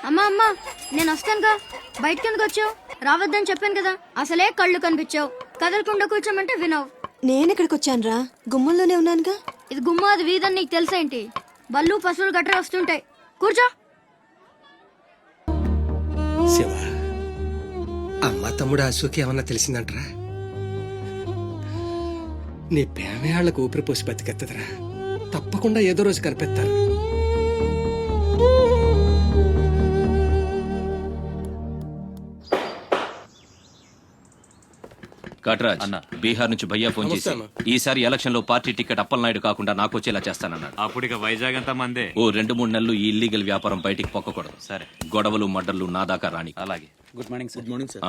అమ్మా అమ్మా నేను వస్తానుగా. బయటకి ఎందుకు వచ్చావు? రావద్దని చెప్పాను కదా. అసలే కళ్ళు కనిపించావు. కదలకుండా కూర్చోమంటే వినవు. నేనెక్కడికి వచ్చాను రా, గుమ్మంలోనే ఉన్నానుగా. ఇది గుమ్మ, అది వీధని నీకు తెలుసేంటి? బళ్ళు పశువులు గట్రా వస్తుంటాయి. కూర్చో. శివ, అమ్మ తమ్ముడు అశోకి ఏమన్నా తెలిసిందంటరా? నీ పేమేళ్లకు ఊపిరి పోసి బతికెత్తదరా. తప్పకుండా ఏదో రోజు కనిపెత్తారు. కట్రాజ్ అన్న. బీహార్ నుంచి భయ్యా ఫోన్ చేసి ఈసారి ఎలక్షన్ లో పార్టీ టికెట్ అప్పలనాయుడు కాకుండా నాకు వచ్చేలా చేస్తానన్నాడు. అప్పుడు ఇక వైజాగ్ అంతా మందే. ఓ 2-3 నెలలు ఈ ఇల్లీగల్ వ్యాపారం బయటికి పొక్కకూడదు. సరే. గొడవలు మడ్డర్లు నా దాకా రాని. అలాగే. Good morning sir. Good morning sir.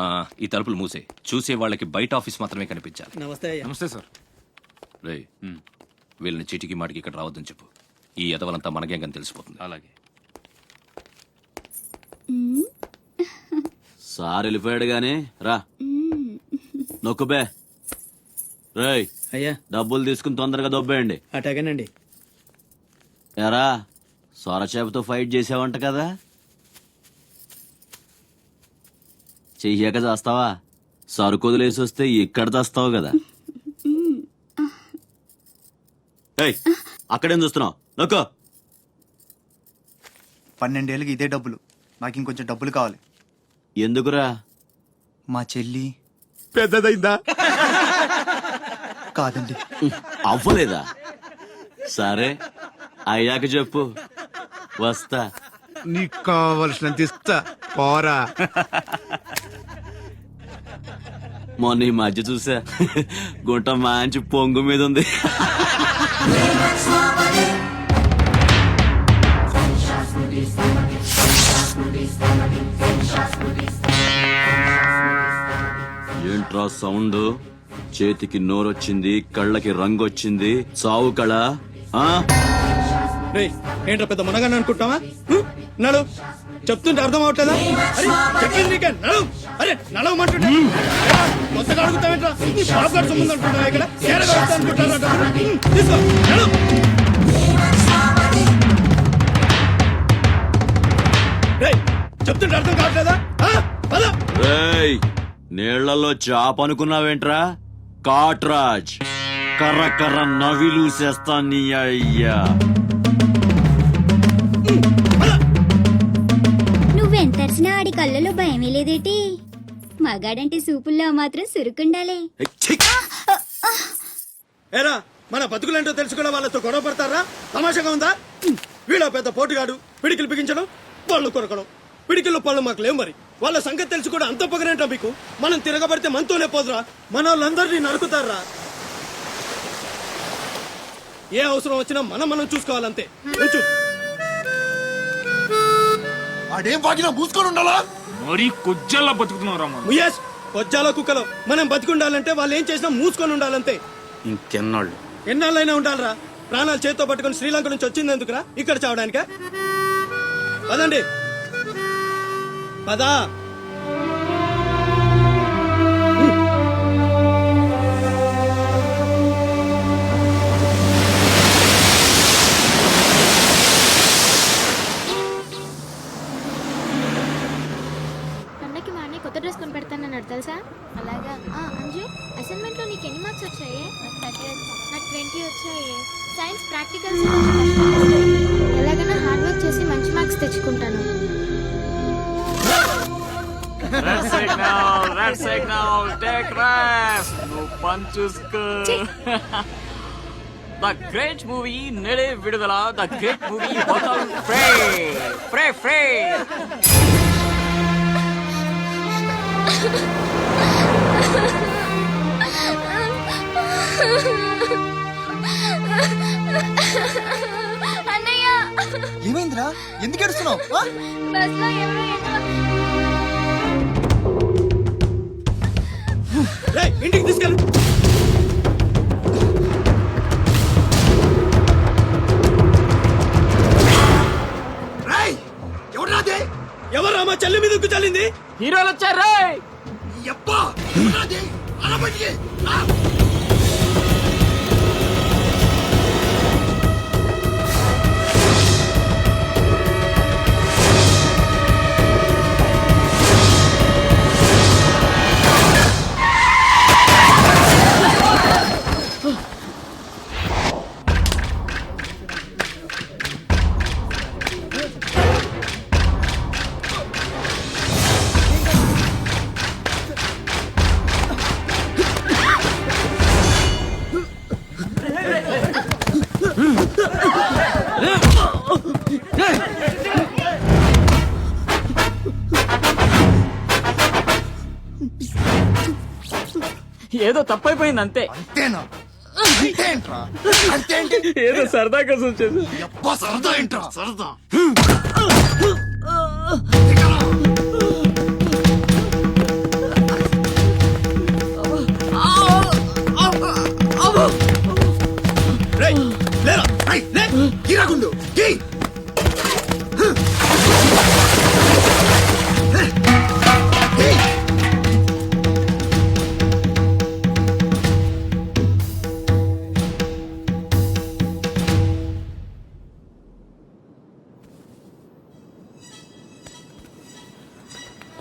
ఈ తలుపులు మూసే. చూసే వాళ్ళకి బయట ఆఫీస్ మాత్రమే కనిపించాలి. నమస్తే. నమస్తే సార్. రే, వీళ్ళని చీటికి మాటికి ఇక్కడ రావద్దని చెప్పు. ఈ ఎదవలంతా మనకేం తెలిసిపోతుంది. అలాగే. సార్ వెళ్ళిపోయాడు గాని రా నొక్కుబే. రేయ్, అయ్యా డబ్బులు తీసుకుని తొందరగా దొబ్బేయండి. అటాగేనండి. ఎరా సొరచేపతో ఫైట్ చేసావంట కదా, చెయ్యాక చేస్తావా? సరుకుదులేసి వస్తే ఇక్కడ చేస్తావు కదా. ఏయ్, అక్కడేం చూస్తున్నావు? నొక్కో. 12 ఏళ్ళకి ఇదే డబ్బులు. నాకు ఇంకొంచెం డబ్బులు కావాలి. ఎందుకురా? మా చెల్లి పెద్దదైందా? కాదండి. అవ్వలేదా? సరే అయ్యాక చెప్పు, వస్తా. నీకు కావలసినంత ఇస్తా, పోరా. మొన్న ఈ మధ్య చూసా, గుంట మంచి పొంగు మీద ఉంది. ఏంట్రా సౌండ్? చేతికి నోరొచ్చింది, కళ్ళకి రంగు వచ్చింది, చావు కళ. ఏంట్రా పెద్ద మునగాన్ని అనుకుంటావా? నడు, చెప్తుంటే అర్థం అవట్లేదా? అరే నడవమంటుంటే కొత్తగా అడుగుతావేంట్రా? బాబు గారు సంబంధం అనుకుంటావా? ఇక్కడ అనుకుంటారా? తీసుకో, నడు. చెప్తుంటే అర్థం కావట్లేదా? రేయ్, నీళ్లలో చాప అనుకున్నావేంట్రా? కాట్రాజ్ కర్ర కర్ర నవిలూసేస్తా నీ అయ్యా. నువ్వెంతర్చినా ఆడి కళ్ళలో భయమే లేదేటి? మగాడంటే సూపుల్లో మాత్రం సురుకుండాలే. ఏరా, మన బతుకులేంటో తెలుసుకున్న వాళ్ళతో గొడవ పడతారా? తమాషాగా ఉందా? వీళ్ళ పెద్ద పోటుగాడు, పిడికిలు బిగించడం, పళ్ళు కొరకడం. పిడికిల్లో పళ్ళు మాకు లేవు. మరి వాళ్ళ సంగతి తెలుసు కూడా అంత పొగరేంటా మీకు? మనం తిరగబడితే మనతోనే పోదురా, మన వాళ్ళందరినీ నరుకుతారా? ఏ అవసరం వచ్చినా మనం చూసుకోవాలంతే. అడేం బాగినా మూసుకొని ఉండాలా? మరీ కొజ్జల్లా బతుకుతున్నారా? ముయేష్, కొజ్జాల కుక్కలో మనం బతికుండాలంటే వాళ్ళు ఏం చేసినా మూసుకొని ఉండాలంతే. ఇంకెన్నాళ్ళు? ఎన్నాళ్ళైనా ఉండాలరా. ప్రాణాలు చేత్తో పట్టుకుని శ్రీలంక నుంచి వచ్చింది ఎందుకురా? ఇక్కడ చావడానికా? పదండి, పదా. అన్నకి మా అన్నయ్య కొత్త డ్రెస్ కొని పెడతానన్నాడు తెలుసా? అలాగా. అంజు, అసైన్మెంట్ లో నీకు ఎన్ని మార్క్స్ వచ్చాయి? నాకు 20 వచ్చాయి. సైన్స్ ప్రాక్టికల్స్ ఎలాగైనా హార్డ్ వర్క్ చేసి మంచి మార్క్స్ తెచ్చుకుంటాను. Red signal, take rest. No punches. The great movie Nede Vidudala, the great movie Hotel Frey. అన్నయ్య, ఏమైందిరా? ఎందుకు ఏడుస్తున్నావు? బస్లో ఎవరో ఇంటికి తీసుకెళ్ళు. ఎవరా మా చెల్లి మీద చల్లింది? హీరోలు వచ్చారు. ఏదో తప్పైపోయింది అంతే. అంతేనా? అంతేంట్రా? అంతేంటి? ఏదో సరదా కోసం చేసి. అబ్బా, సరదా ఏంట్రా సరదా? రేయ్, లేరా. రేయ్, లే, గిరాగుండు, గీ. గీ.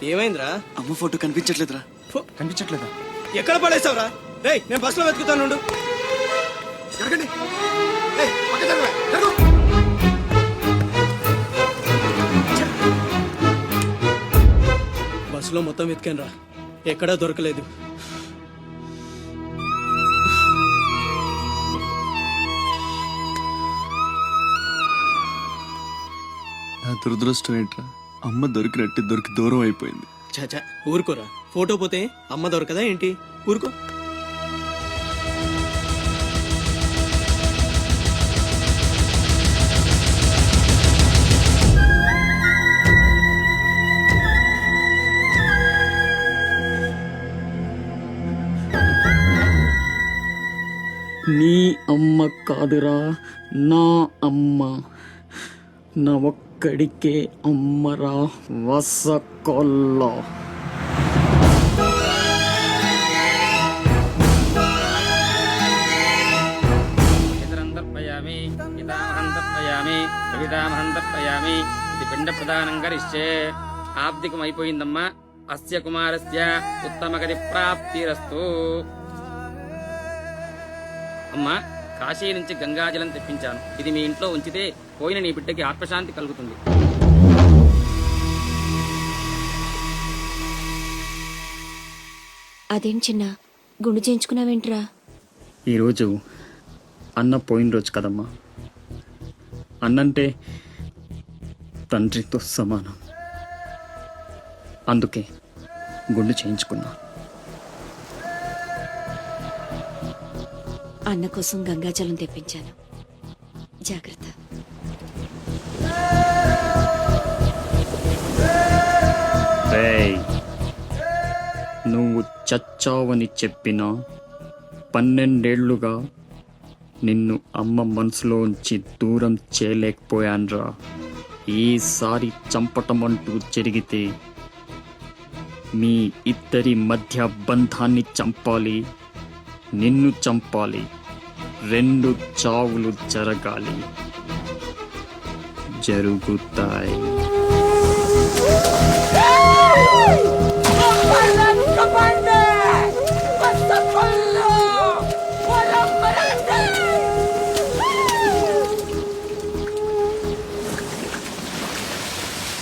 ఏమైందిరా? అమ్మ ఫోటో కనిపించట్లేదురా. కనిపించట్లేదా? ఎక్కడ పడేసావురా? రేయ్, నేను బస్సులో వెతుకుతాను. జరగండి. ఏయ్, పక్క జరగరా, జరుగు. బస్సులో మొత్తం వెతికాను రా, ఎక్కడా దొరకలేదు. నా దురదృష్టం ఏంట్రా, అమ్మ దొరికి దూరం అయిపోయింది. చాచా, ఊరుకోరా. ఫోటో పోతే అమ్మ దొరకదా ఏంటి? ఊరుకో. నీ అమ్మ కాదురా, నా అమ్మ. నా ఒక్కడికే అమ్మరా వసకొల్ల. ఇది పిండ ప్రదానం కరిష్యే. ఆబ్దికం అయిపోయిందమ్మా. అస్య కుమారస్య ఉత్తమగతి ప్రాప్తిరస్తు. అమ్మా, కాశీ నుంచి గంగాజలం తెప్పించాను. ఇది మీ ఇంట్లో ఉంచితే పోయిన నీ బిడ్డకి ఆత్మశాంతి కలుగుతుంది. అదేం చిన్న గుండు చేయించుకున్నావేంట్రా? ఈరోజు అన్న పోయిన రోజు కదమ్మా. అన్నంటే తండ్రితో సమానం. అందుకే గుండు చేయించుకున్నా. అన్న కోసం గంగాజలం తెప్పించాను, జాగ్రత్త. రేయ్, నువ్వు చచ్చావని చెప్పినా 12 ఏళ్లుగా నిన్ను అమ్మ మనసులోంచి దూరం చేయలేకపోయాన్రా. ఈసారి చంపటం అంటూ జరిగితే మీ ఇద్దరి మధ్య బంధాన్ని చంపాలి, నిన్ను చంపాలి. 2 చావులు జరగాలి, జరుగుతాయి.